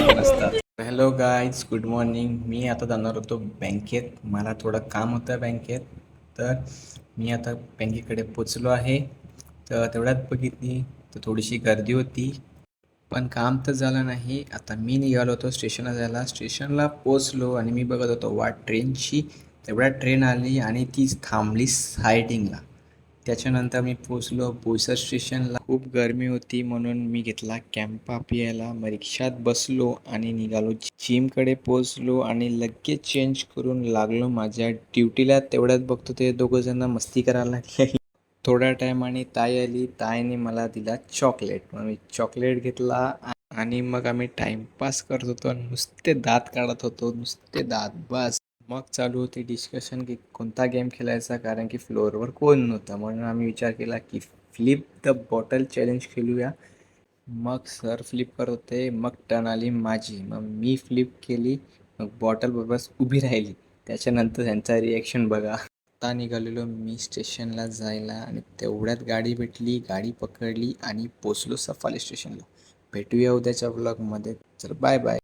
नसतात. Hello guys, good morning. मी आता जाणार होतो बँकेत. मला थोडं काम होतं बँकेत, तर मी आता बँकेकडे पोचलो आहे. तर तेवढ्यात बघितली तर थोडीशी गर्दी होती, पण काम तर झालं नाही. आता मी निघालो होतो स्टेशनला जायला. स्टेशनला पोचलो आणि मी बघत होतो वाट ट्रेनची. तेवढ्यात ट्रेन आली आणि ती थांबली सायटिंगला. त्याच्यानंतर मी पोचलो बोईसर स्टेशनला. खूप गरमी होती म्हणून मी घेतला कॅम्पा पियाला. मग रिक्षात बसलो आणि निघालो. जिमकडे पोचलो आणि लगेच चेंज करून लागलो माझ्या ड्युटीला. तेवढ्यात बघतो ते दोघं जण मस्ती करायला लागले. थोड्या टायमाने ताई आली. ताईने मला दिला चॉकलेट. मग मी चॉकलेट घेतला आणि मग आम्ही टाइमपास करत होतो आणि नुसते दात काढत होतो, नुसते दात, बस. मग चालू होती डिस्कशन की कोणता गेम खेळायचा, कारण की फ्लोअरवर कोण नव्हतं. म्हणून आम्ही विचार केला की फ्लिप द बॉटल चॅलेंज खेळूया. मग सर फ्लिप करत होते, मग टर्न आली माझी. मग मी फ्लिप केली, मग बॉटल बरोबर उभी राहिली. त्याच्यानंतर त्यांचा रिॲक्शन बघा. आता निघालेलो मी स्टेशनला जायला आणि तेवढ्यात गाडी भेटली. गाडी पकडली आणि पोचलो सफाली स्टेशनला. भेटूया उद्याच्या ब्लॉगमध्ये. तर बाय बाय.